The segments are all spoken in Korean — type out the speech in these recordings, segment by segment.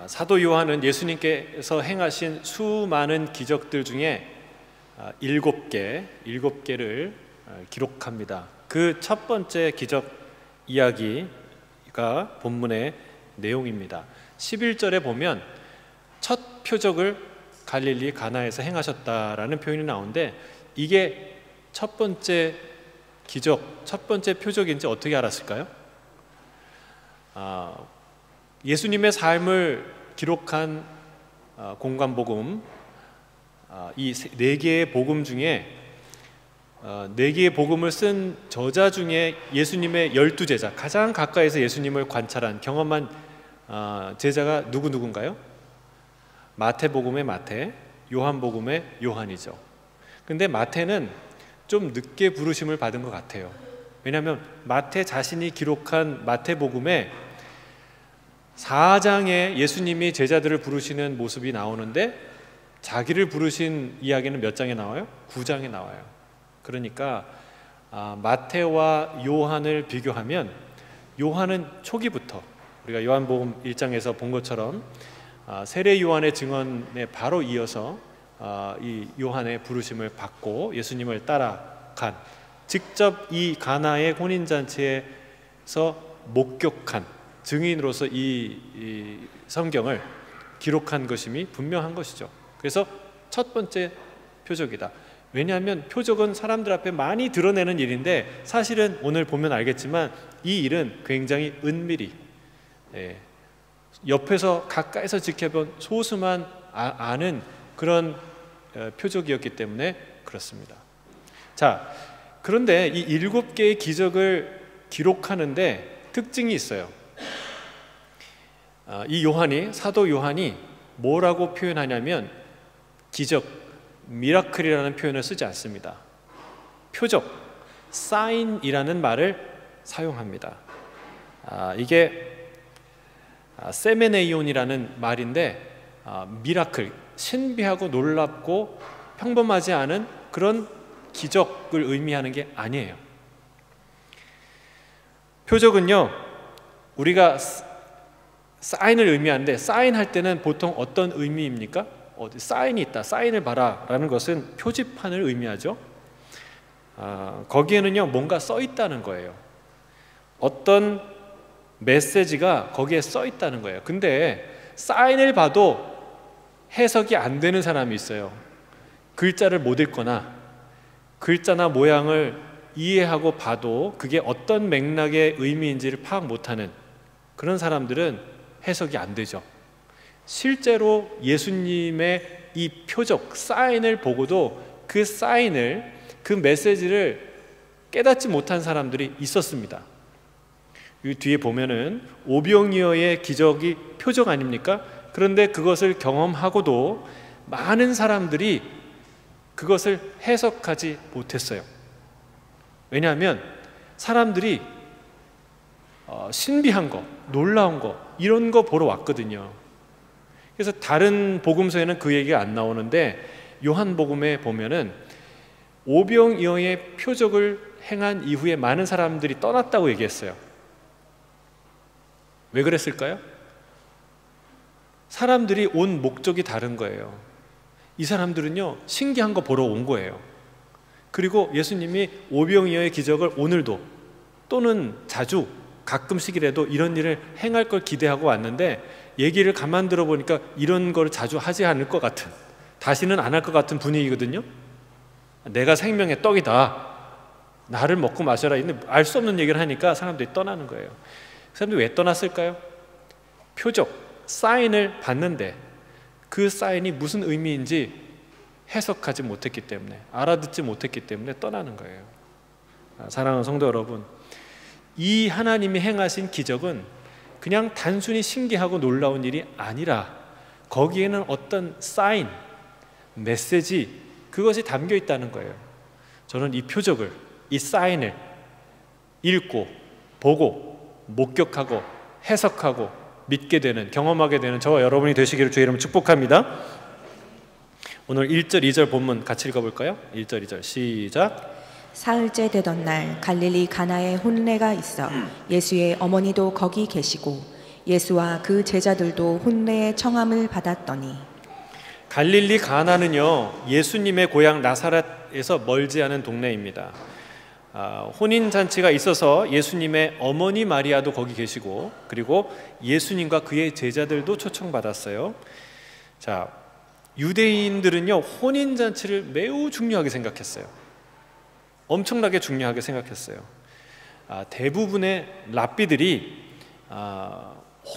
사도 요한은 예수님께서 행하신 수많은 기적들 중에 7개를 기록합니다. 그 첫 번째 기적 이야기가 본문의 내용입니다. 11절에 보면 첫 표적을 갈릴리 가나에서 행하셨다라는 표현이 나오는데, 이게 첫 번째 기적, 첫 번째 표적인지 어떻게 알았을까요? 예수님의 삶을 기록한 공관복음, 이 4개의 복음 중에 4개의 복음을 쓴 저자 중에 예수님의 12제자, 가장 가까이서 예수님을 관찰한 경험한 제자가 누군가요? 마태복음의 마태, 요한복음의 요한이죠. 근데 마태는 좀 늦게 부르심을 받은 것 같아요. 왜냐하면 마태 자신이 기록한 마태복음에 4장에 예수님이 제자들을 부르시는 모습이 나오는데, 자기를 부르신 이야기는 몇 장에 나와요? 9장에 나와요. 그러니까 마태와 요한을 비교하면 요한은 초기부터, 우리가 요한복음 1장에서 본 것처럼 세례 요한의 증언에 바로 이어서 이 요한의 부르심을 받고 예수님을 따라간, 직접 이 가나의 혼인잔치에서 목격한 증인으로서 이 성경을 기록한 것임이 분명한 것이죠. 그래서 첫 번째 표적이다. 왜냐하면 표적은 사람들 앞에 많이 드러내는 일인데, 사실은 오늘 보면 알겠지만 이 일은 굉장히 은밀히, 옆에서 가까이서 지켜본 소수만 아는 그런 표적이었기 때문에 그렇습니다. 자, 그런데 이 7개의 기적을 기록하는데 특징이 있어요. 이 요한이, 사도 요한이 뭐라고 표현하냐면 기적, 미라클이라는 표현을 쓰지 않습니다. 표적, 사인이라는 말을 사용합니다. 이게 세메네이온이라는 말인데, 미라클, 신비하고 놀랍고 평범하지 않은 그런 기적을 의미하는 게 아니에요. 표적은요, 우리가 사인을 의미하는데, 사인할 때는 보통 어떤 의미입니까? 어디 사인이 있다, 사인을 봐라 라는 것은 표지판을 의미하죠. 거기에는요 뭔가 써 있다는 거예요. 어떤 메시지가 거기에 써 있다는 거예요. 근데 사인을 봐도 해석이 안 되는 사람이 있어요. 글자를 못 읽거나 글자나 모양을 이해하고 봐도 그게 어떤 맥락의 의미인지를 파악 못하는 그런 사람들은 해석이 안 되죠. 실제로 예수님의 이 표적, 사인을 보고도 그 사인을, 그 메시지를 깨닫지 못한 사람들이 있었습니다. 이 뒤에 보면은 오병이어의 기적이 표적 아닙니까? 그런데 그것을 경험하고도 많은 사람들이 그것을 해석하지 못했어요. 왜냐하면 사람들이 신비한 거, 놀라운 거, 이런 거 보러 왔거든요. 그래서 다른 복음서에는 그 얘기가 안 나오는데, 요한복음에 보면은 오병이어의 표적을 행한 이후에 많은 사람들이 떠났다고 얘기했어요. 왜 그랬을까요? 사람들이 온 목적이 다른 거예요. 이 사람들은요 신기한 거 보러 온 거예요. 그리고 예수님이 오병이어의 기적을 오늘도, 또는 자주 가끔씩이라도 이런 일을 행할 걸 기대하고 왔는데, 얘기를 가만 들어보니까 이런 걸 자주 하지 않을 것 같은, 다시는 안 할 것 같은 분위기거든요. 내가 생명의 떡이다, 나를 먹고 마셔라, 알 수 없는 얘기를 하니까 사람들이 떠나는 거예요. 사람들이 왜 떠났을까요? 표적, 사인을 봤는데 그 사인이 무슨 의미인지 해석하지 못했기 때문에, 알아듣지 못했기 때문에 떠나는 거예요. 사랑하는 성도 여러분, 이 하나님이 행하신 기적은 그냥 단순히 신기하고 놀라운 일이 아니라 거기에는 어떤 사인, 메시지, 그것이 담겨 있다는 거예요. 저는 이 표적을, 이 사인을 읽고 보고 목격하고 해석하고 믿게 되는, 경험하게 되는 저와 여러분이 되시기를 주의 이름으로 축복합니다. 오늘 1절 2절 본문 같이 읽어볼까요? 1절 2절 시작. 사흘째 되던 날 갈릴리 가나에 혼례가 있어 예수의 어머니도 거기 계시고 예수와 그 제자들도 혼례의 청함을 받았더니 갈릴리 가나는요, 예수님의 고향 나사렛에서 멀지 않은 동네입니다. 혼인잔치가 있어서 예수님의 어머니 마리아도 거기 계시고, 그리고 예수님과 그의 제자들도 초청받았어요. 자, 유대인들은요, 혼인잔치를 매우 중요하게 생각했어요. 엄청나게 중요하게 생각했어요. 대부분의 랍비들이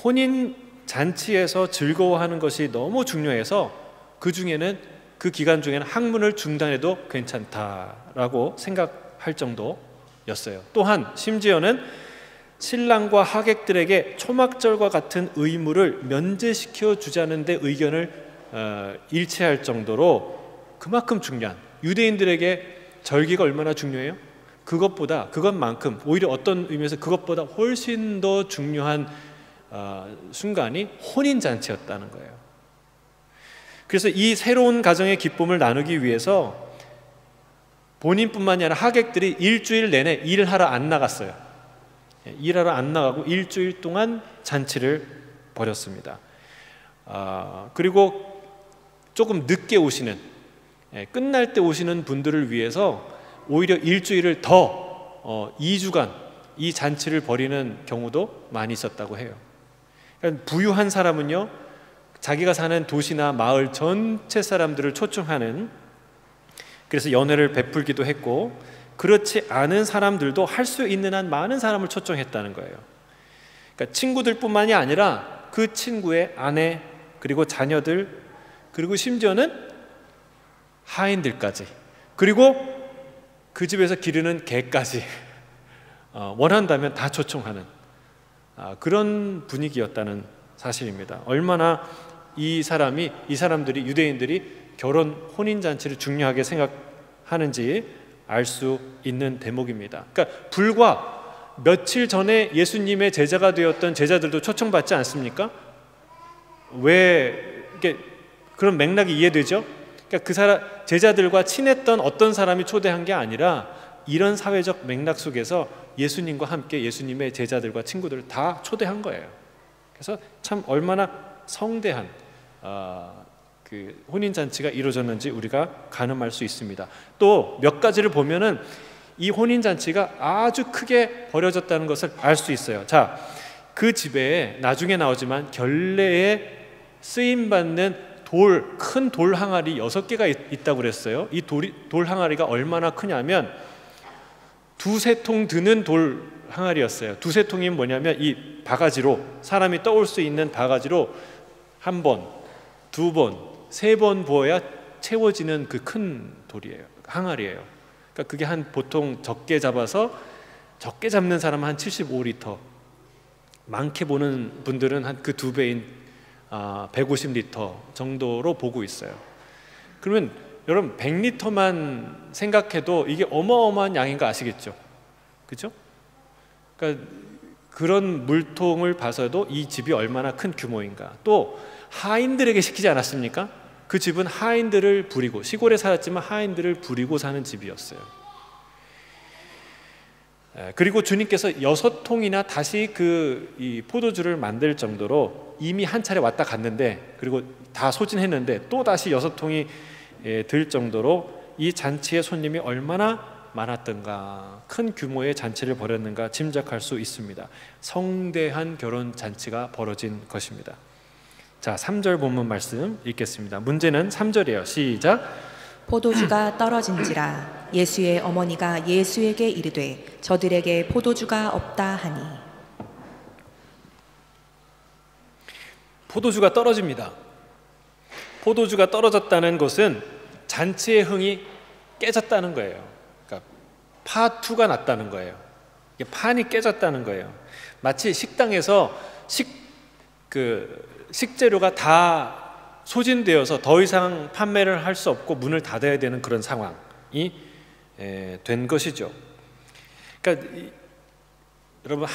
혼인잔치에서 즐거워하는 것이 너무 중요해서 그 중에는, 그 기간 중에는 학문을 중단해도 괜찮다라고 생각할 정도였어요. 또한 심지어는 신랑과 하객들에게 초막절과 같은 의무를 면제시켜 주자는 데 의견을 일치할 정도로 그만큼 중요한, 유대인들에게 절기가 얼마나 중요해요? 그것만큼, 오히려 어떤 의미에서 그것보다 훨씬 더 중요한 순간이 혼인잔치였다는 거예요. 그래서 이 새로운 가정의 기쁨을 나누기 위해서 본인뿐만이 아니라 하객들이 일주일 내내 일하러 안 나갔어요. 일하러 안 나가고 일주일 동안 잔치를 벌였습니다. 그리고 조금 늦게 오시는, 끝날 때 오시는 분들을 위해서 오히려 일주일을 더 2주간 이 잔치를 벌이는 경우도 많이 있었다고 해요. 그러니까 부유한 사람은요, 자기가 사는 도시나 마을 전체 사람들을 초청하는, 그래서 연회를 베풀기도 했고, 그렇지 않은 사람들도 할 수 있는 한 많은 사람을 초청했다는 거예요. 그러니까 친구들뿐만이 아니라 그 친구의 아내, 그리고 자녀들, 그리고 심지어는 하인들까지, 그리고 그 집에서 기르는 개까지 원한다면 다 초청하는 그런 분위기였다는 사실입니다. 얼마나 이 사람들이, 유대인들이 결혼 혼인잔치를 중요하게 생각하는지 알 수 있는 대목입니다. 그러니까 불과 며칠 전에 예수님의 제자가 되었던 제자들도 초청받지 않습니까? 왜 이렇게 그런 맥락이 이해되죠? 그러니까 제자들과 친했던 어떤 사람이 초대한 게 아니라 이런 사회적 맥락 속에서 예수님과 함께 예수님의 제자들과 친구들을 다 초대한 거예요. 그래서 참 얼마나 성대한 그 혼인잔치가 이루어졌는지 우리가 가늠할 수 있습니다. 또 몇 가지를 보면은 이 혼인잔치가 아주 크게 벌어졌다는 것을 알 수 있어요. 자, 그 집에 나중에 나오지만 결례에 쓰임받는 큰 돌 항아리 6개가 있다고 그랬어요. 이 돌 항아리가 얼마나 크냐면 2-3통 드는 돌 항아리였어요. 2-3통이 뭐냐면 이 바가지로, 사람이 떠올 수 있는 바가지로 1번, 2번, 3번 부어야 채워지는 그 큰 돌이에요. 항아리예요. 그러니까 그게 보통 적게 잡는 사람은 한 75리터, 많게 보는 분들은 한 그 2배인 150리터 정도로 보고 있어요. 그러면 여러분 100리터만 생각해도 이게 어마어마한 양인 거 아시겠죠? 그렇죠? 그러니까 그런 물통을 봐서도 이 집이 얼마나 큰 규모인가. 또 하인들에게 시키지 않았습니까? 그 집은 하인들을 부리고, 시골에 살았지만 하인들을 부리고 사는 집이었어요. 그리고 주님께서 6통이나 다시 이 포도주를 만들 정도로 이미 한 차례 왔다 갔는데, 그리고 다 소진했는데 또 다시 6통이 들 정도로 이 잔치의 손님이 얼마나 많았던가, 큰 규모의 잔치를 벌였는가 짐작할 수 있습니다. 성대한 결혼 잔치가 벌어진 것입니다. 자, 3절 본문 말씀 읽겠습니다. 문제는 3절이에요. 시작. 포도주가 떨어진지라 예수의 어머니가 예수에게 이르되 저들에게 포도주가 없다 하니. 포도주가 떨어집니다. 포도주가 떨어졌다는 것은 잔치의 흥이 깨졌다는 거예요. 그러니까 파투가 났다는 거예요. 판이 깨졌다는 거예요. 마치 식당에서 식재료가 다 소진되어서 더 이상 판매를 할 수 없고 문을 닫아야 되는 그런 상황이 된 것이죠. 그러니까 여러분,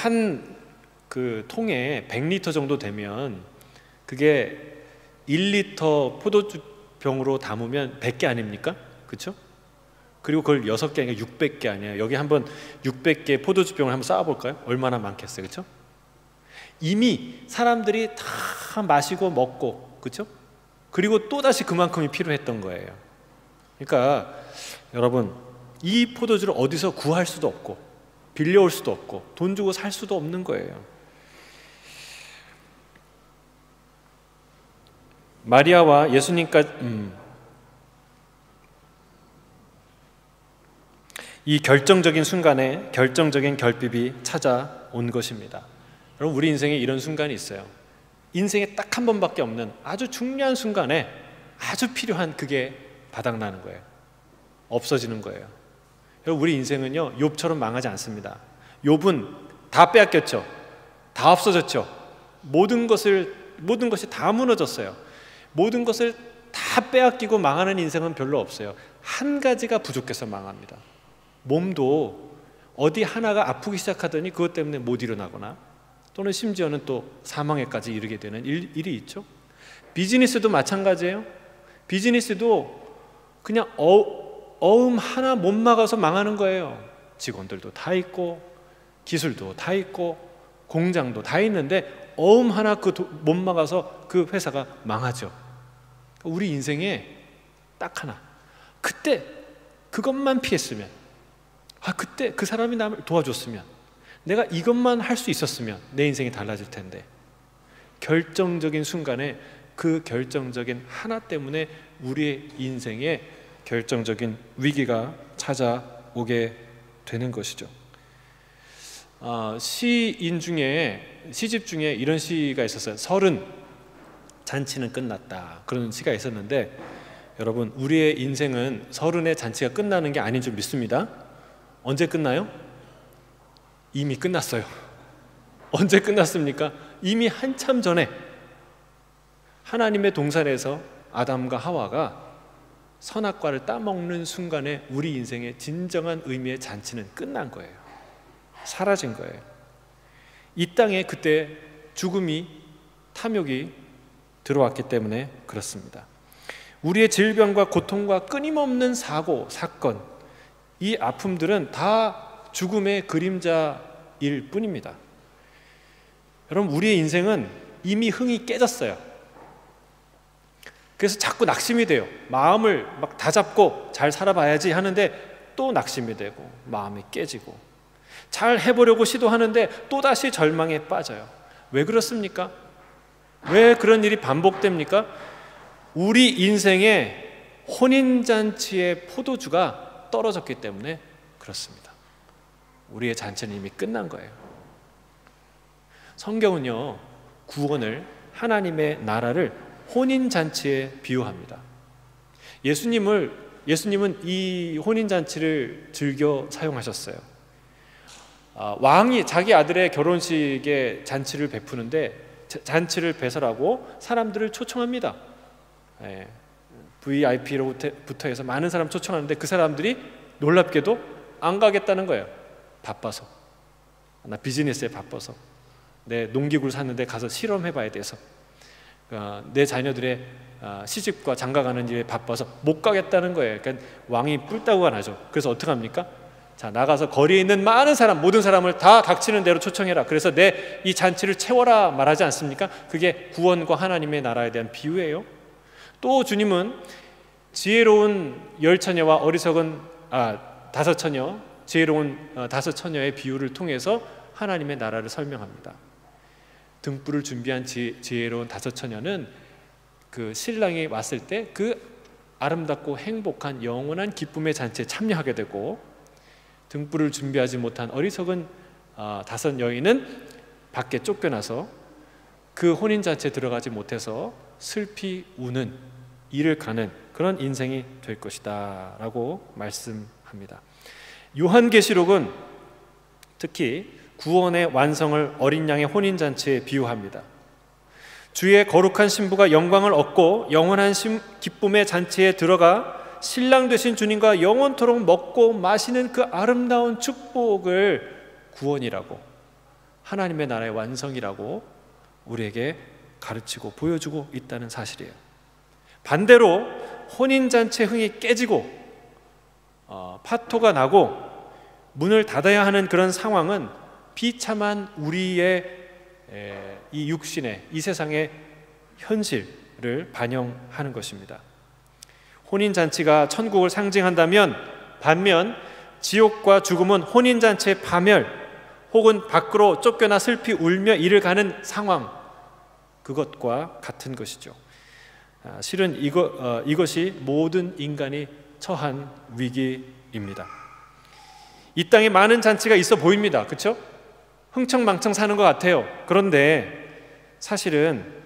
그 통에 100리터 정도 되면 그게 1리터 포도주병으로 담으면 100개 아닙니까? 그렇죠? 그리고 그걸 6개 아니라 600개 아니에요. 여기 한번 600개 포도주병을 한번 쌓아볼까요? 얼마나 많겠어요, 그렇죠? 이미 사람들이 다 마시고 먹고, 그렇죠? 그리고 또다시 그만큼이 필요했던 거예요. 그러니까 여러분, 이 포도주를 어디서 구할 수도 없고 빌려올 수도 없고 돈 주고 살 수도 없는 거예요. 마리아와 예수님까지 이 결정적인 순간에 결정적인 결핍이 찾아온 것입니다. 여러분, 우리 인생에 이런 순간이 있어요. 인생에 딱 한 번밖에 없는 아주 중요한 순간에 아주 필요한 그게 바닥나는 거예요. 없어지는 거예요. 여러분, 우리 인생은요, 욥처럼 망하지 않습니다. 욥은 다 빼앗겼죠. 다 없어졌죠. 모든 것이 다 무너졌어요. 모든 것을 다 빼앗기고 망하는 인생은 별로 없어요. 한 가지가 부족해서 망합니다. 몸도 어디 하나가 아프기 시작하더니 그것 때문에 못 일어나거나 또는 심지어는 또 사망에까지 이르게 되는 일이 있죠. 비즈니스도 마찬가지예요. 비즈니스도 그냥 어음 하나 못 막아서 망하는 거예요. 직원들도 다 있고 기술도 다 있고 공장도 다 있는데 어음 하나 못 막아서 그 회사가 망하죠. 우리 인생에 딱 하나, 그때 그것만 피했으면, 그때 그 사람이 나를 도와줬으면, 내가 이것만 할 수 있었으면 내 인생이 달라질 텐데, 결정적인 순간에 그 결정적인 하나 때문에 우리의 인생에 결정적인 위기가 찾아오게 되는 것이죠. 시집 중에 이런 시가 있었어요. 30 잔치는 끝났다, 그런 시가 있었는데, 여러분, 우리의 인생은 30의 잔치가 끝나는 게 아닌 줄 믿습니다. 언제 끝나요? 이미 끝났어요. 언제 끝났습니까? 이미 한참 전에 하나님의 동산에서 아담과 하와가 선악과를 따먹는 순간에 우리 인생의 진정한 의미의 잔치는 끝난 거예요. 사라진 거예요. 이 땅에 그때 죽음이, 탐욕이 들어왔기 때문에 그렇습니다. 우리의 질병과 고통과 끊임없는 사고, 사건, 이 아픔들은 다 죽음의 그림자일 뿐입니다. 여러분, 우리의 인생은 이미 흥이 깨졌어요. 그래서 자꾸 낙심이 돼요. 마음을 막 다잡고 잘 살아봐야지 하는데 또 낙심이 되고 마음이 깨지고, 잘 해보려고 시도하는데 또다시 절망에 빠져요. 왜 그렇습니까? 왜 그런 일이 반복됩니까? 우리 인생의 혼인잔치의 포도주가 떨어졌기 때문에 그렇습니다. 우리의 잔치는 이미 끝난 거예요. 성경은요, 구원을, 하나님의 나라를 혼인잔치에 비유합니다. 예수님은 이 혼인잔치를 즐겨 사용하셨어요. 왕이 자기 아들의 결혼식에 잔치를 베푸는데 잔치를 배설하고 사람들을 초청합니다. VIP로부터 해서 많은 사람 초청하는데 그 사람들이 놀랍게도 안 가겠다는 거예요. 바빠서, 나 비즈니스에 바빠서, 내 농기구를 샀는데 가서 실험해봐야 돼서, 내 자녀들의 시집과 장가가는 일에 바빠서 못 가겠다는 거예요. 그러니까 왕이 뿔따구가 나죠. 그래서 어떻게 합니까? 자, 나가서 거리에 있는 많은 사람, 모든 사람을 다 닥치는 대로 초청해라. 그래서 내 이 잔치를 채워라 말하지 않습니까? 그게 구원과 하나님의 나라에 대한 비유예요. 또 주님은 지혜로운 10처녀와 어리석은 5처녀, 지혜로운 5처녀의 비유를 통해서 하나님의 나라를 설명합니다. 등불을 준비한 지혜로운 5처녀는 그 신랑이 왔을 때 그 아름답고 행복한 영원한 기쁨의 잔치에 참여하게 되고, 등불을 준비하지 못한 어리석은 5 여인은 밖에 쫓겨나서 그 혼인잔치에 들어가지 못해서 슬피 우는, 이를 가는 그런 인생이 될 것이다 라고 말씀합니다. 요한계시록은 특히 구원의 완성을 어린 양의 혼인잔치에 비유합니다. 주의 거룩한 신부가 영광을 얻고 영원한 기쁨의 잔치에 들어가 신랑 되신 주님과 영원토록 먹고 마시는 그 아름다운 축복을 구원이라고, 하나님의 나라의 완성이라고 우리에게 가르치고 보여주고 있다는 사실이에요. 반대로 혼인잔치의 흥이 깨지고 파토가 나고 문을 닫아야 하는 그런 상황은 비참한 우리의 이 육신의 이 세상의 현실을 반영하는 것입니다. 혼인잔치가 천국을 상징한다면 반면 지옥과 죽음은 혼인잔치의 파멸 혹은 밖으로 쫓겨나 슬피 울며 이를 가는 상황, 그것과 같은 것이죠. 실은 이것이 모든 인간이 처한 위기입니다. 이 땅에 많은 잔치가 있어 보입니다. 그렇죠? 흥청망청 사는 것 같아요. 그런데 사실은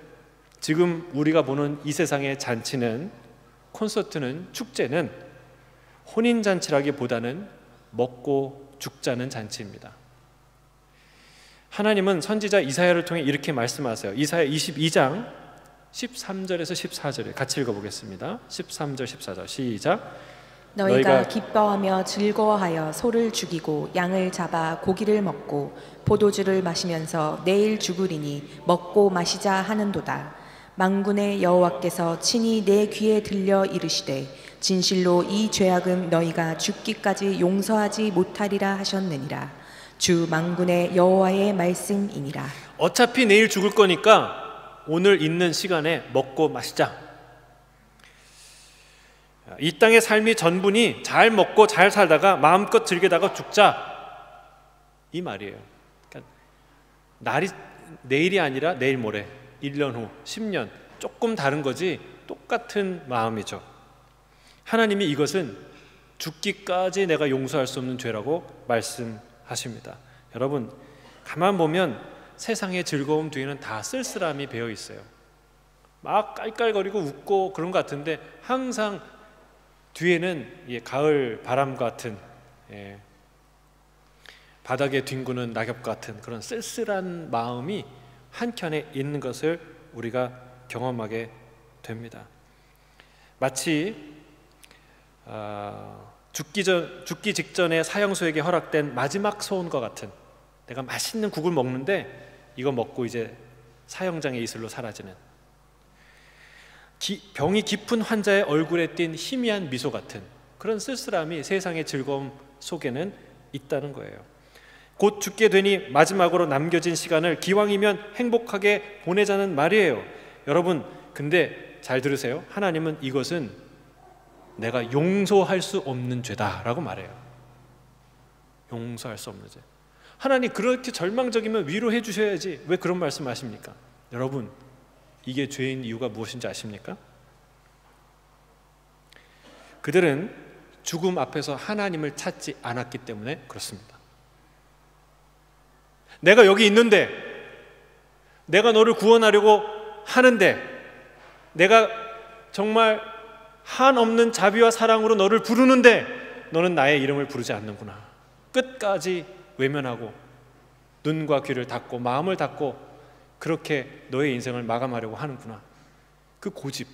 지금 우리가 보는 이 세상의 잔치는, 콘서트는, 축제는 혼인잔치라기보다는 먹고 죽자는 잔치입니다. 하나님은 선지자 이사야를 통해 이렇게 말씀하세요. 이사야 22장 13절에서 14절에 같이 읽어보겠습니다. 13절 14절 시작. 너희가 기뻐하며 즐거워하여 소를 죽이고 양을 잡아 고기를 먹고 포도주를 마시면서 내일 죽으리니 먹고 마시자 하는도다. 만군의 여호와께서 친히 내 귀에 들려 이르시되 진실로 이 죄악은 너희가 죽기까지 용서하지 못하리라 하셨느니라. 주 만군의 여호와의 말씀이니라. 어차피 내일 죽을 거니까 오늘 있는 시간에 먹고 마시자. 이 땅의 삶이 전부니 잘 먹고 잘 살다가 마음껏 즐기다가 죽자, 이 말이에요. 그러니까 날이 내일이 아니라 내일 모레, 1년 후, 10년, 조금 다른 거지 똑같은 마음이죠. 하나님이 이것은 죽기까지 내가 용서할 수 없는 죄라고 말씀하십니다. 여러분, 가만 보면 세상의 즐거움 뒤에는 다 쓸쓸함이 배어 있어요. 막 깔깔거리고 웃고 그런 것 같은데 항상 뒤에는 가을 바람 같은, 바닥에 뒹구는 낙엽 같은 그런 쓸쓸한 마음이 한켠에 있는 것을 우리가 경험하게 됩니다. 마치 죽기 직전에 사형수에게 허락된 마지막 소원과 같은, 내가 맛있는 국을 먹는데 이거 먹고 이제 사형장의 이슬로 사라지는, 병이 깊은 환자의 얼굴에 띈 희미한 미소 같은 그런 쓸쓸함이 세상의 즐거움 속에는 있다는 거예요. 곧 죽게 되니 마지막으로 남겨진 시간을 기왕이면 행복하게 보내자는 말이에요. 여러분, 근데 잘 들으세요. 하나님은 이것은 내가 용서할 수 없는 죄다라고 말해요. 용서할 수 없는 죄. 하나님, 그렇게 절망적이면 위로해 주셔야지 왜 그런 말씀 하십니까? 여러분, 이게 죄인 이유가 무엇인지 아십니까? 그들은 죽음 앞에서 하나님을 찾지 않았기 때문에 그렇습니다. 내가 여기 있는데, 내가 너를 구원하려고 하는데, 내가 정말 한없는 자비와 사랑으로 너를 부르는데 너는 나의 이름을 부르지 않는구나. 끝까지 외면하고 눈과 귀를 닫고 마음을 닫고 그렇게 너의 인생을 마감하려고 하는구나. 그 고집,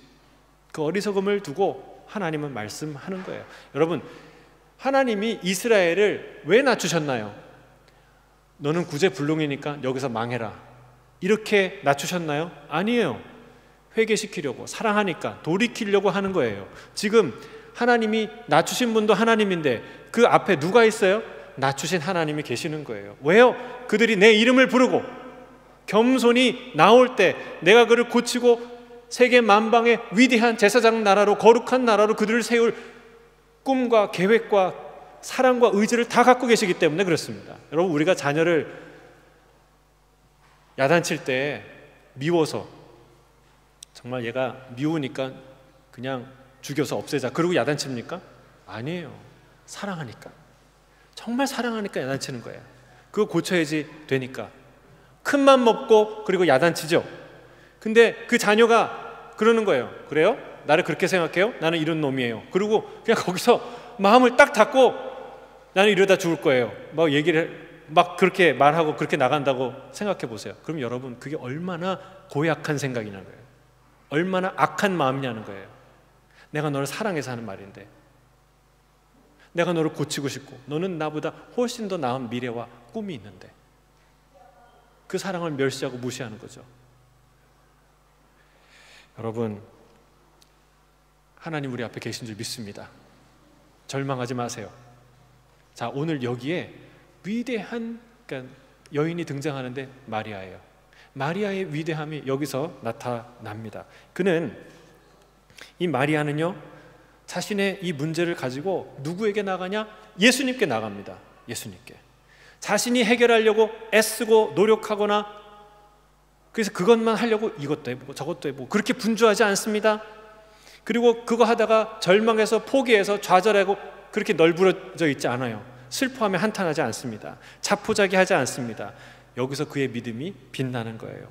그 어리석음을 두고 하나님은 말씀하는 거예요. 여러분, 하나님이 이스라엘을 왜 낮추셨나요? 너는 구제불능이니까 여기서 망해라, 이렇게 낮추셨나요? 아니에요. 회개시키려고, 사랑하니까 돌이키려고 하는 거예요. 지금 하나님이 낮추신 분도 하나님인데 그 앞에 누가 있어요? 낮추신 하나님이 계시는 거예요. 왜요? 그들이 내 이름을 부르고 겸손히 나올 때 내가 그를 고치고 세계 만방의 위대한 제사장 나라로, 거룩한 나라로 그들을 세울 꿈과 계획과 사랑과 의지를 다 갖고 계시기 때문에 그렇습니다. 여러분, 우리가 자녀를 야단칠 때 미워서, 정말 얘가 미우니까 그냥 죽여서 없애자 그러고 야단칩니까? 아니에요. 사랑하니까, 정말 사랑하니까 야단치는 거예요. 그거 고쳐야지 되니까. 큰맘 먹고 그리고 야단치죠. 근데 그 자녀가 그러는 거예요. 그래요? 나를 그렇게 생각해요? 나는 이런 놈이에요. 그리고 그냥 거기서 마음을 딱 닫고 나는 이러다 죽을 거예요, 막 얘기를 막 그렇게 말하고 그렇게 나간다고 생각해 보세요. 그럼 여러분, 그게 얼마나 고약한 생각이냐는 거예요. 얼마나 악한 마음이냐는 거예요. 내가 너를 사랑해서 하는 말인데, 내가 너를 고치고 싶고 너는 나보다 훨씬 더 나은 미래와 꿈이 있는데 그 사랑을 멸시하고 무시하는 거죠. 여러분, 하나님 우리 앞에 계신 줄 믿습니다. 절망하지 마세요. 자, 오늘 여기에 위대한 여인이 등장하는데 마리아예요. 마리아의 위대함이 여기서 나타납니다. 이 마리아는요, 자신의 이 문제를 가지고 누구에게 나가냐? 예수님께 나갑니다. 예수님께. 자신이 해결하려고 애쓰고 노력하거나, 그래서 그것만 하려고 이것도 해보고 저것도 해보고 그렇게 분주하지 않습니다. 그리고 그거 하다가 절망해서 포기해서 좌절하고 그렇게 널브러져 있지 않아요. 슬퍼하며 한탄하지 않습니다. 자포자기하지 않습니다. 여기서 그의 믿음이 빛나는 거예요.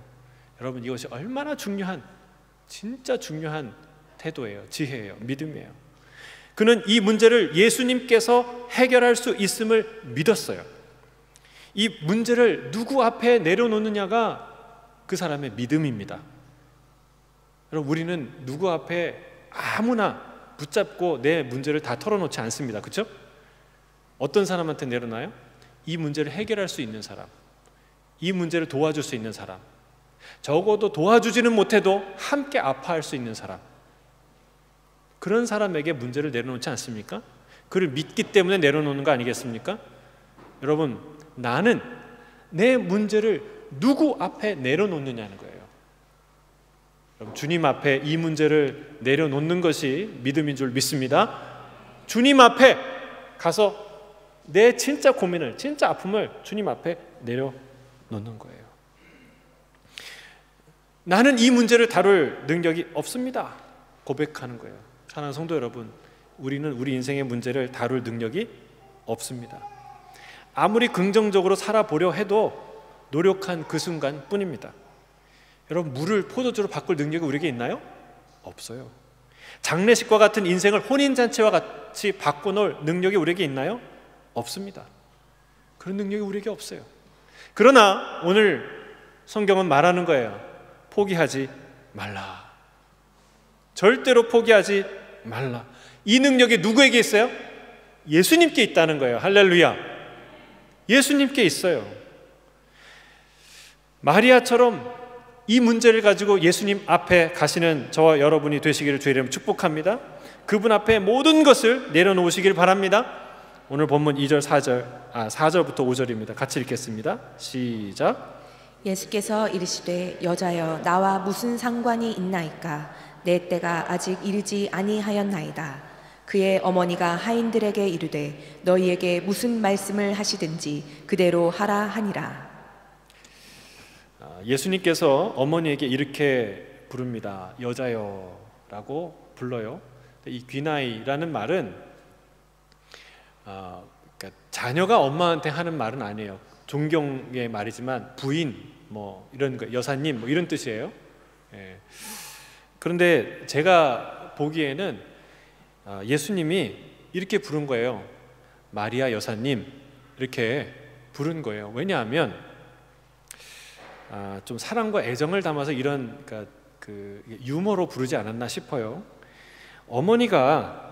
여러분, 이것이 얼마나 중요한, 진짜 중요한 태도예요. 지혜예요. 믿음이에요. 그는 이 문제를 예수님께서 해결할 수 있음을 믿었어요. 이 문제를 누구 앞에 내려놓느냐가 그 사람의 믿음입니다. 여러분, 우리는 누구 앞에 아무나 붙잡고 내 문제를 다 털어놓지 않습니다. 그렇죠? 어떤 사람한테 내려놔요? 이 문제를 해결할 수 있는 사람, 이 문제를 도와줄 수 있는 사람, 적어도 도와주지는 못해도 함께 아파할 수 있는 사람, 그런 사람에게 문제를 내려놓지 않습니까? 그를 믿기 때문에 내려놓는 거 아니겠습니까? 여러분, 나는 내 문제를 누구 앞에 내려놓느냐는 거예요. 여러분, 주님 앞에 이 문제를 내려놓는 것이 믿음인 줄 믿습니다. 주님 앞에 가서 내 진짜 고민을, 진짜 아픔을 주님 앞에 내려놓는 거예요. 나는 이 문제를 다룰 능력이 없습니다. 고백하는 거예요. 사랑하는 성도 여러분, 우리는 우리 인생의 문제를 다룰 능력이 없습니다. 아무리 긍정적으로 살아보려 해도 노력한 그 순간 뿐입니다. 여러분, 물을 포도주로 바꿀 능력이 우리에게 있나요? 없어요. 장례식과 같은 인생을 혼인잔치와 같이 바꿔놓을 능력이 우리에게 있나요? 없습니다. 그런 능력이 우리에게 없어요. 그러나 오늘 성경은 말하는 거예요. 포기하지 말라. 절대로 포기하지 말라. 이 능력이 누구에게 있어요? 예수님께 있다는 거예요. 할렐루야. 예수님께 있어요. 마리아처럼 이 문제를 가지고 예수님 앞에 가시는 저와 여러분이 되시기를 주의 이름으로 축복합니다. 그분 앞에 모든 것을 내려놓으시길 바랍니다. 오늘 본문 2절, 4절부터 5절입니다. 같이 읽겠습니다. 시작. 예수께서 이르시되 여자여 나와 무슨 상관이 있나이까? 내 때가 아직 이르지 아니하였나이다. 그의 어머니가 하인들에게 이르되 너희에게 무슨 말씀을 하시든지 그대로 하라 하니라. 예수님께서 어머니에게 이렇게 부릅니다. 여자여 라고 불러요. 이 귀나이라는 말은 그러니까 자녀가 엄마한테 하는 말은 아니에요. 존경의 말이지만 부인, 뭐 이런 거, 여사님, 뭐 이런 뜻이에요. 예. 그런데 제가 보기에는 예수님이 이렇게 부른 거예요. 마리아 여사님, 이렇게 부른 거예요. 왜냐하면 좀 사랑과 애정을 담아서 이런, 그러니까 그 유머로 부르지 않았나 싶어요. 어머니가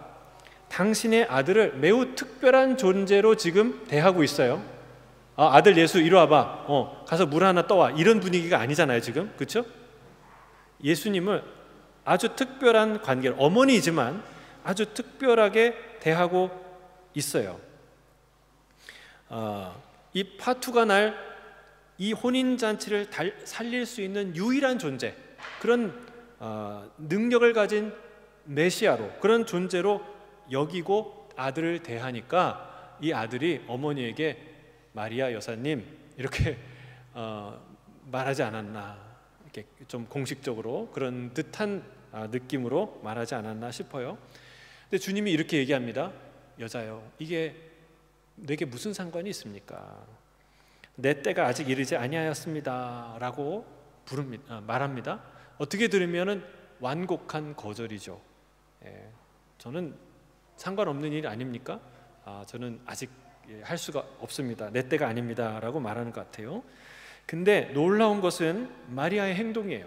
당신의 아들을 매우 특별한 존재로 지금 대하고 있어요. 아들 예수 이리 와봐. 가서 물 하나 떠와. 이런 분위기가 아니잖아요 지금. 그렇죠? 예수님을 아주 특별한 관계로, 어머니이지만 아주 특별하게 대하고 있어요. 이 파투가 날 이 혼인잔치를 살릴 수 있는 유일한 존재, 그런 능력을 가진 메시아로, 그런 존재로 여기고 아들을 대하니까 이 아들이 어머니에게 마리아 여사님 이렇게 말하지 않았나, 이렇게 좀 공식적으로 그런 듯한 느낌으로 말하지 않았나 싶어요. 근데 주님이 이렇게 얘기합니다. 여자여, 이게 내게 무슨 상관이 있습니까? 내 때가 아직 이르지 아니하였습니다 라고 말합니다. 어떻게 들으면 완곡한 거절이죠. 저는 상관없는 일 아닙니까? 저는 아직 할 수가 없습니다. 내 때가 아닙니다 라고 말하는 것 같아요. 근데 놀라운 것은 마리아의 행동이에요.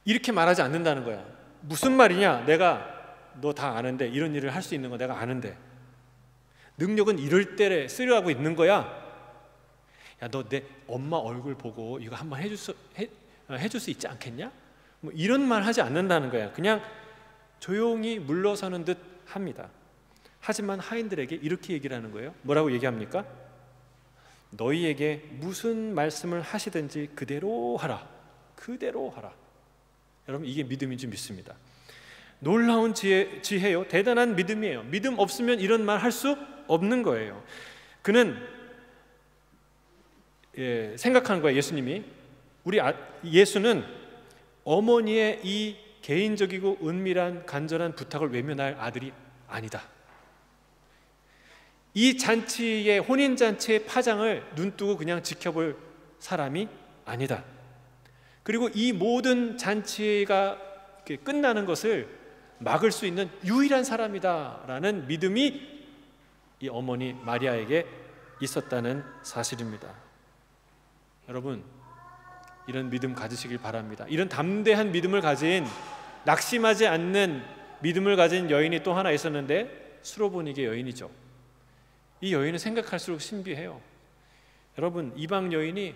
이렇게 말하지 않는다는 거야. 무슨 말이냐? 내가 너 다 아는데, 이런 일을 할 수 있는 거 내가 아는데, 능력은 이럴 때 쓰려고 있는 거야. 야, 너 내 엄마 얼굴 보고 이거 한번 해줄 수 있지 않겠냐? 뭐 이런 말 하지 않는다는 거야. 그냥 조용히 물러서는 듯 합니다. 하지만 하인들에게 이렇게 얘기를 하는 거예요. 뭐라고 얘기합니까? 너희에게 무슨 말씀을 하시든지 그대로 하라. 그대로 하라. 여러분, 이게 믿음인 줄 믿습니다. 놀라운 지혜요. 대단한 믿음이에요. 믿음 없으면 이런 말 할 수 없는 거예요. 그는 생각하는 거예요. 예수님이 예수는 어머니의 이 개인적이고 은밀한 간절한 부탁을 외면할 아들이 아니다. 이 잔치의 혼인잔치의 파장을 눈뜨고 그냥 지켜볼 사람이 아니다. 그리고 이 모든 잔치가 끝나는 것을 막을 수 있는 유일한 사람이다라는 믿음이 이 어머니 마리아에게 있었다는 사실입니다. 여러분, 이런 믿음 가지시길 바랍니다. 이런 담대한 믿음을 가진, 낙심하지 않는 믿음을 가진 여인이 또 하나 있었는데 수로보니게 여인이죠. 이 여인은 생각할수록 신비해요. 여러분, 이방 여인이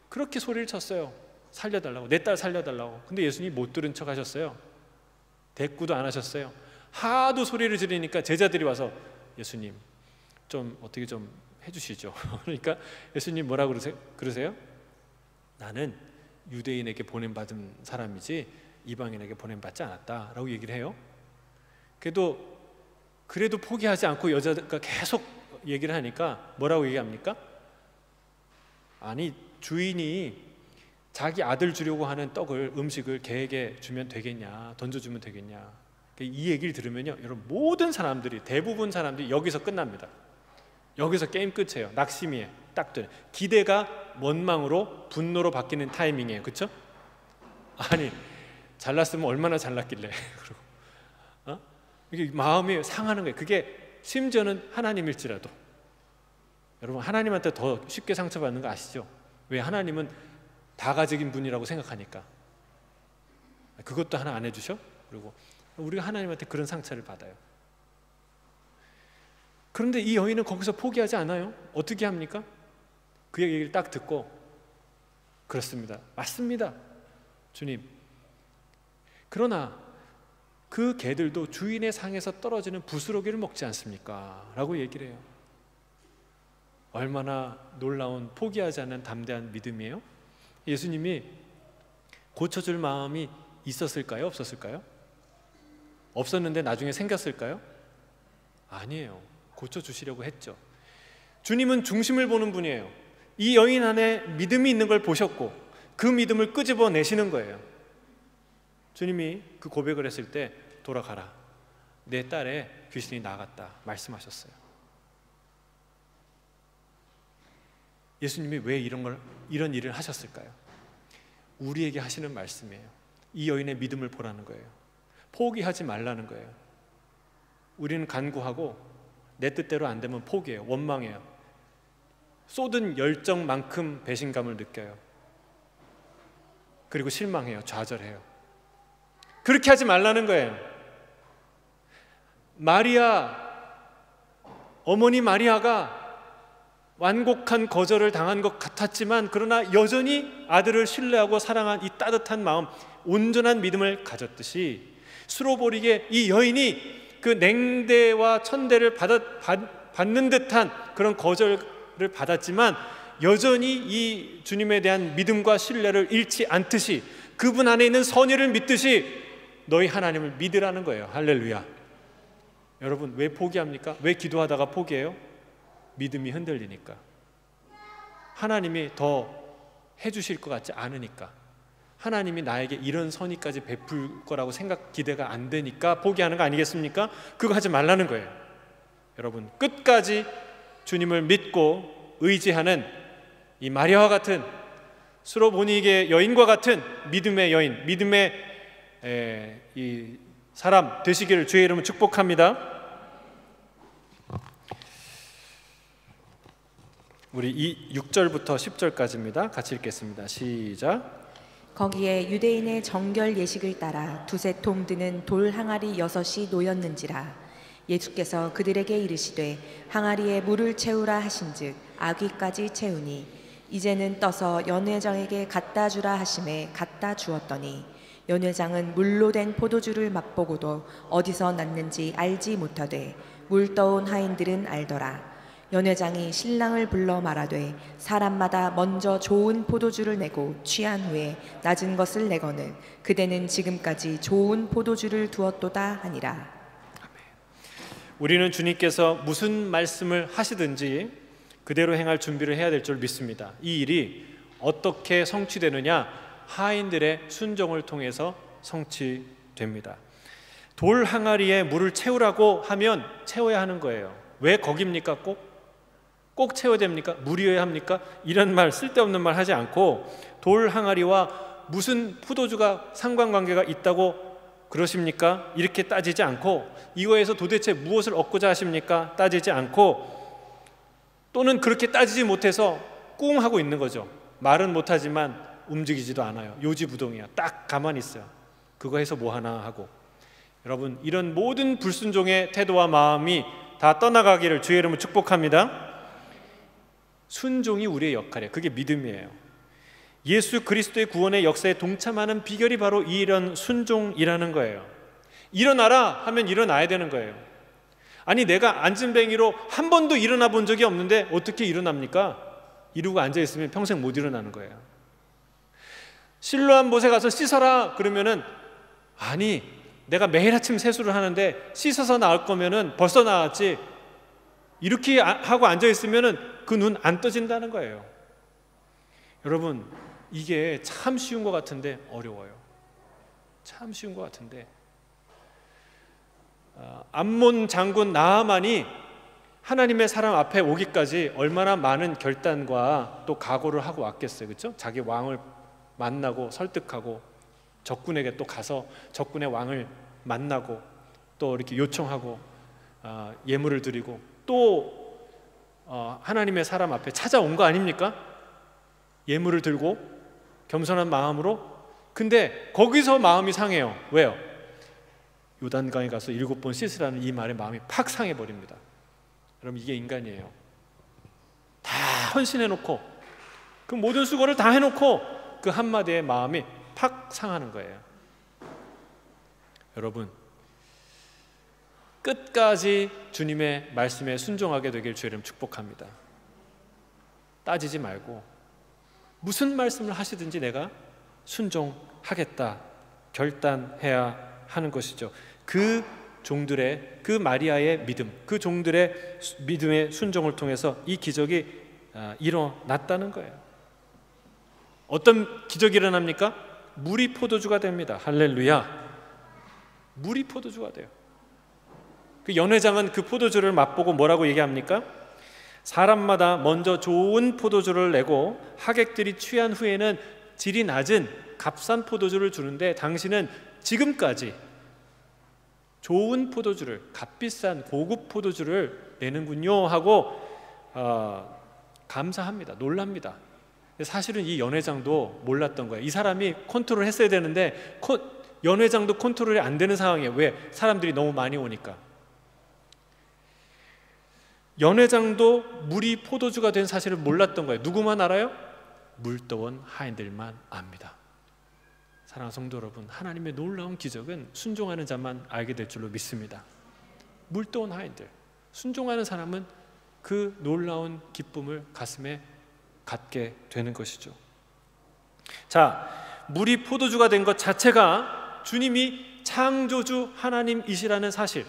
그렇게 소리를 쳤어요. 살려달라고, 내 딸 살려달라고. 근데 예수님이 못 들은 척 하셨어요. 대꾸도 안 하셨어요. 하도 소리를 지르니까 제자들이 와서 예수님 좀 어떻게 좀 해주시죠. 그러니까 예수님 뭐라고 그러세요? 나는 유대인에게 보냄받은 사람이지 이방인에게 보냄받지 않았다 라고 얘기를 해요. 그래도 포기하지 않고 여자가 계속 얘기를 하니까 뭐라고 얘기합니까? 아니, 주인이 자기 아들 주려고 하는 음식을 개에게 주면 되겠냐, 던져주면 되겠냐. 이 얘기를 들으면요, 여러분, 모든 사람들이, 대부분 사람들이 여기서 끝납니다. 여기서 게임 끝이에요. 낙심이에요. 딱 돼. 기대가 원망으로, 분노로 바뀌는 타이밍이에요. 그렇죠? 아니, 잘났으면 얼마나 잘났길래. 그리고 이게 마음이 상하는 거예요. 그게 심지어는 하나님일지라도. 여러분, 하나님한테 더 쉽게 상처받는 거 아시죠? 왜? 하나님은 다가적인 분이라고 생각하니까. 그것도 하나 안 해주셔? 그리고 우리가 하나님한테 그런 상처를 받아요. 그런데 이 여인은 거기서 포기하지 않아요. 어떻게 합니까? 그 얘기를 딱 듣고, 그렇습니다, 맞습니다, 주님. 그러나 그 개들도 주인의 상에서 떨어지는 부스러기를 먹지 않습니까? 라고 얘기를 해요. 얼마나 놀라운, 포기하지 않는 담대한 믿음이에요. 예수님이 고쳐줄 마음이 있었을까요? 없었을까요? 없었는데 나중에 생겼을까요? 아니에요. 고쳐주시려고 했죠. 주님은 중심을 보는 분이에요. 이 여인 안에 믿음이 있는 걸 보셨고 그 믿음을 끄집어내시는 거예요. 주님이 그 고백을 했을 때 돌아가라, 내 딸의 귀신이 나갔다 말씀하셨어요. 예수님이 왜 이런 일을 하셨을까요? 우리에게 하시는 말씀이에요. 이 여인의 믿음을 보라는 거예요. 포기하지 말라는 거예요. 우리는 간구하고 내 뜻대로 안 되면 포기해요. 원망해요. 쏟은 열정만큼 배신감을 느껴요. 그리고 실망해요. 좌절해요. 그렇게 하지 말라는 거예요. 어머니 마리아가 완곡한 거절을 당한 것 같았지만 그러나 여전히 아들을 신뢰하고 사랑한 이 따뜻한 마음, 온전한 믿음을 가졌듯이 수로보리게 이 여인이 그 냉대와 천대를 받는 듯한 그런 거절을 받았지만 여전히 이 주님에 대한 믿음과 신뢰를 잃지 않듯이 그분 안에 있는 선의를 믿듯이 너희 하나님을 믿으라는 거예요. 할렐루야. 여러분, 왜 포기합니까? 왜 기도하다가 포기해요? 믿음이 흔들리니까. 하나님이 더 해주실 것 같지 않으니까. 하나님이 나에게 이런 선의까지 베풀 거라고 기대가 안 되니까 포기하는 거 아니겠습니까? 그거 하지 말라는 거예요. 여러분, 끝까지 주님을 믿고 의지하는 이 마리아와 같은, 수로보니게 여인과 같은 믿음의 여인, 믿음의 이 사람 되시기를 주의 이름으로 축복합니다. 우리 6절부터 10절까지입니다. 같이 읽겠습니다. 시작. 거기에 유대인의 정결 예식을 따라 두세 통 드는 돌 항아리 6이 놓였는지라. 예수께서 그들에게 이르시되 항아리에 물을 채우라 하신즉 아귀까지 채우니 이제는 떠서 연회장에게 갖다 주라 하심에 갖다 주었더니 연회장은 물로 된 포도주를 맛보고도 어디서 났는지 알지 못하되 물 떠온 하인들은 알더라. 연회장이 신랑을 불러 말하되 사람마다 먼저 좋은 포도주를 내고 취한 후에 낮은 것을 내거늘 그대는 지금까지 좋은 포도주를 두었도다 하니라. 우리는 주님께서 무슨 말씀을 하시든지 그대로 행할 준비를 해야 될 줄 믿습니다. 이 일이 어떻게 성취되느냐? 하인들의 순종을 통해서 성취됩니다. 돌 항아리에 물을 채우라고 하면 채워야 하는 거예요. 왜 거깁니까? 꼭 채워야 됩니까? 물이어야 합니까? 이런 말, 쓸데없는 말 하지 않고 돌 항아리와 무슨 포도주가 상관관계가 있다고 그러십니까? 이렇게 따지지 않고 이거에서 도대체 무엇을 얻고자 하십니까? 따지지 않고 또는 그렇게 따지지 못해서 꿍 하고 있는 거죠. 말은 못하지만 움직이지도 않아요. 요지부동이야. 딱 가만히 있어요. 그거 해서 뭐 하나 하고. 여러분, 이런 모든 불순종의 태도와 마음이 다 떠나가기를 주의 이름으로 축복합니다. 순종이 우리의 역할이에요. 그게 믿음이에요. 예수 그리스도의 구원의 역사에 동참하는 비결이 바로 이런 순종이라는 거예요. 일어나라 하면 일어나야 되는 거예요. 아니, 내가 앉은뱅이로 한 번도 일어나 본 적이 없는데 어떻게 일어납니까? 이러고 앉아있으면 평생 못 일어나는 거예요. 실로암 못에 가서 씻어라 그러면은, 아니, 내가 매일 아침 세수를 하는데 씻어서 나올 거면은 벌써 나왔지, 이렇게 하고 앉아있으면은 그 눈 안 떠진다는 거예요. 여러분, 이게 참 쉬운 것 같은데 어려워요. 참 쉬운 것 같은데. 암몬 장군 나하만이 하나님의 사람 앞에 오기까지 얼마나 많은 결단과 또 각오를 하고 왔겠어요. 그렇죠? 자기 왕을 만나고 설득하고 적군에게 또 가서 적군의 왕을 만나고 또 이렇게 요청하고 예물을 드리고 또 하나님의 사람 앞에 찾아온 거 아닙니까? 예물을 들고 겸손한 마음으로. 근데 거기서 마음이 상해요. 왜요? 요단강에 가서 7번 씻으라는 이 말에 마음이 팍 상해버립니다. 여러분, 이게 인간이에요. 다 헌신해놓고 그 모든 수고를 다 해놓고 그 한마디에 마음이 팍 상하는 거예요. 여러분, 끝까지 주님의 말씀에 순종하게 되길 주의 이름 축복합니다. 따지지 말고 무슨 말씀을 하시든지 내가 순종하겠다 결단해야 하는 것이죠. 그 종들의, 그 마리아의 믿음, 그 종들의 믿음의 순종을 통해서 이 기적이 일어났다는 거예요. 어떤 기적이 일어납니까? 물이 포도주가 됩니다. 할렐루야. 물이 포도주가 돼요. 그 연회장은 그 포도주를 맛보고 뭐라고 얘기합니까? 사람마다 먼저 좋은 포도주를 내고 하객들이 취한 후에는 질이 낮은 값싼 포도주를 주는데 당신은 지금까지 좋은 포도주를, 값비싼 고급 포도주를 내는군요 하고 감사합니다. 놀랍니다. 사실은 이 연회장도 몰랐던 거예요. 이 사람이 컨트롤 했어야 되는데 연회장도 컨트롤이 안 되는 상황이에요. 왜? 사람들이 너무 많이 오니까. 연회장도 물이 포도주가 된 사실을 몰랐던 거예요. 누구만 알아요? 물떠온 하인들만 압니다. 사랑하는 성도 여러분, 하나님의 놀라운 기적은 순종하는 자만 알게 될 줄로 믿습니다. 물떠온 하인들, 순종하는 사람은 그 놀라운 기쁨을 가슴에 갖게 되는 것이죠. 자, 물이 포도주가 된 것 자체가 주님이 창조주 하나님이시라는 사실,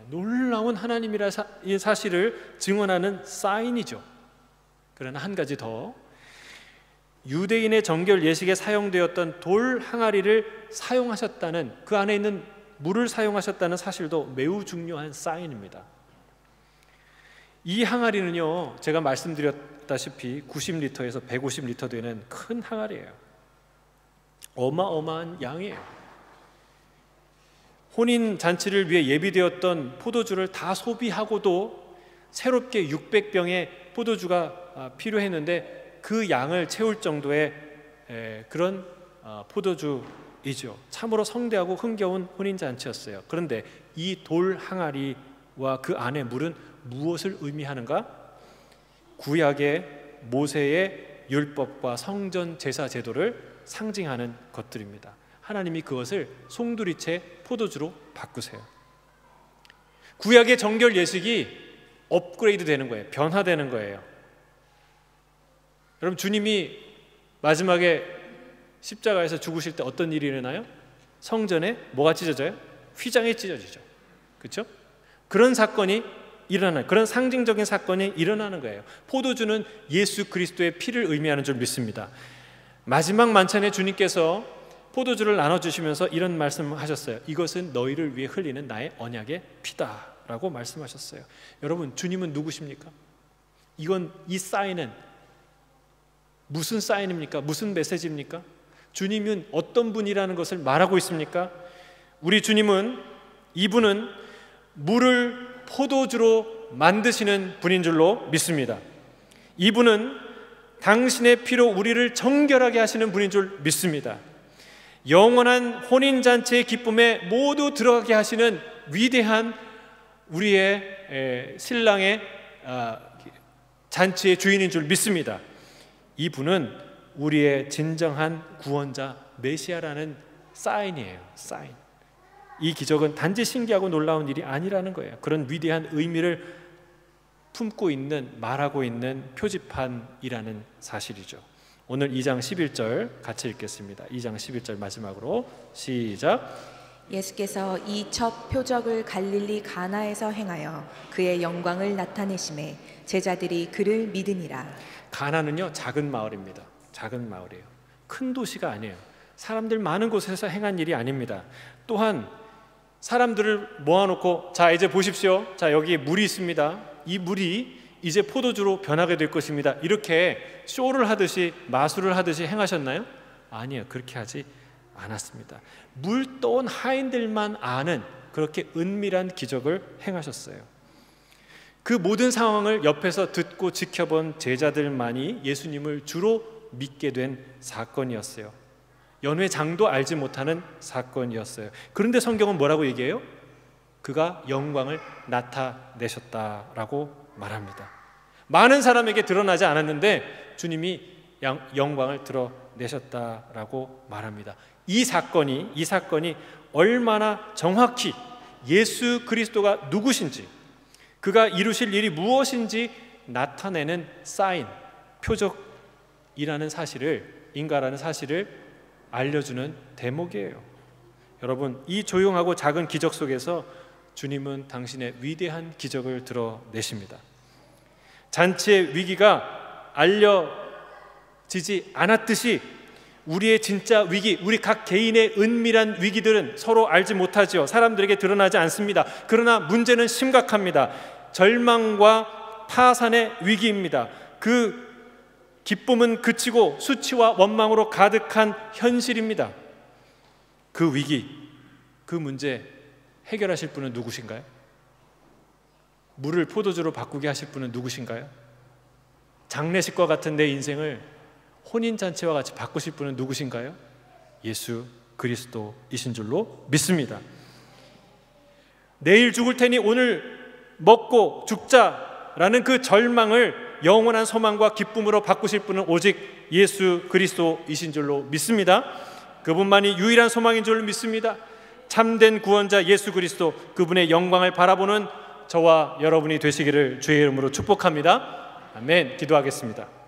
놀라운 하나님이라는 사실을 증언하는 사인이죠. 그러나 한 가지 더, 유대인의 정결 예식에 사용되었던 돌 항아리를 사용하셨다는, 그 안에 있는 물을 사용하셨다는 사실도 매우 중요한 사인입니다. 이 항아리는요, 제가 말씀드렸다시피 90리터에서 150리터 되는 큰 항아리예요. 어마어마한 양이에요. 혼인 잔치를 위해 예비되었던 포도주를 다 소비하고도 새롭게 600병의 포도주가 필요했는데 그 양을 채울 정도의 그런 포도주이죠. 참으로 성대하고 흥겨운 혼인 잔치였어요. 그런데 이 돌 항아리와 그 안의 물은 무엇을 의미하는가? 구약의 모세의 율법과 성전 제사 제도를 상징하는 것들입니다. 하나님이 그것을 송두리째 포도주로 바꾸세요. 구약의 정결 예식이 업그레이드 되는 거예요. 변화되는 거예요. 여러분, 주님이 마지막에 십자가에서 죽으실 때 어떤 일이 일어나요? 성전에 뭐가 찢어져요? 휘장이 찢어지죠. 그렇죠? 그런 사건이 일어나요. 그런 상징적인 사건이 일어나는 거예요. 포도주는 예수 그리스도의 피를 의미하는 줄 믿습니다. 마지막 만찬에 주님께서 포도주를 나눠주시면서 이런 말씀을 하셨어요. 이것은 너희를 위해 흘리는 나의 언약의 피다 라고 말씀하셨어요. 여러분, 주님은 누구십니까? 이 사인은 무슨 사인입니까? 무슨 메시지입니까? 주님은 어떤 분이라는 것을 말하고 있습니까? 우리 주님은, 이분은 물을 포도주로 만드시는 분인 줄로 믿습니다. 이분은 당신의 피로 우리를 정결하게 하시는 분인 줄 믿습니다. 영원한 혼인잔치의 기쁨에 모두 들어가게 하시는 위대한 우리의 신랑의 잔치의 주인인 줄 믿습니다. 이분은 우리의 진정한 구원자 메시아라는 사인이에요. 사인. 이 기적은 단지 신기하고 놀라운 일이 아니라는 거예요. 그런 위대한 의미를 품고 있는, 말하고 있는 표지판이라는 사실이죠. 오늘 2장 11절 같이 읽겠습니다. 2장 11절 마지막으로 시작. 예수께서 이 첫 표적을 갈릴리 가나에서 행하여 그의 영광을 나타내심에 제자들이 그를 믿으니라. 가나는요, 작은 마을입니다. 작은 마을이에요. 큰 도시가 아니에요. 사람들 많은 곳에서 행한 일이 아닙니다. 또한 사람들을 모아놓고, 자, 이제 보십시오. 자, 여기 물이 있습니다. 이 물이 이제 포도주로 변하게 될 것입니다. 이렇게 쇼를 하듯이, 마술을 하듯이 행하셨나요? 아니요, 그렇게 하지 않았습니다. 물 떠온 하인들만 아는 그렇게 은밀한 기적을 행하셨어요. 그 모든 상황을 옆에서 듣고 지켜본 제자들만이 예수님을 주로 믿게 된 사건이었어요. 연회장도 알지 못하는 사건이었어요. 그런데 성경은 뭐라고 얘기해요? 그가 영광을 나타내셨다라고 말합니다. 많은 사람에게 드러나지 않았는데 주님이 영광을 드러내셨다라고 말합니다. 이 사건이 얼마나 정확히 예수 그리스도가 누구신지, 그가 이루실 일이 무엇인지 나타내는 사인, 표적이라는 사실을, 인가라는 사실을 알려주는 대목이에요. 여러분, 이 조용하고 작은 기적 속에서 주님은 당신의 위대한 기적을 드러내십니다. 잔치의 위기가 알려지지 않았듯이 우리의 진짜 위기, 우리 각 개인의 은밀한 위기들은 서로 알지 못하지요. 사람들에게 드러나지 않습니다. 그러나 문제는 심각합니다. 절망과 파산의 위기입니다. 그 기쁨은 그치고 수치와 원망으로 가득한 현실입니다. 그 위기, 그 문제 해결하실 분은 누구신가요? 물을 포도주로 바꾸게 하실 분은 누구신가요? 장례식과 같은 내 인생을 혼인잔치와 같이 바꾸실 분은 누구신가요? 예수 그리스도이신 줄로 믿습니다. 내일 죽을 테니 오늘 먹고 죽자라는 그 절망을 영원한 소망과 기쁨으로 바꾸실 분은 오직 예수 그리스도이신 줄로 믿습니다. 그분만이 유일한 소망인 줄로 믿습니다. 참된 구원자 예수 그리스도, 그분의 영광을 바라보는 저와 여러분이 되시기를 주의 이름으로 축복합니다. 아멘. 기도하겠습니다.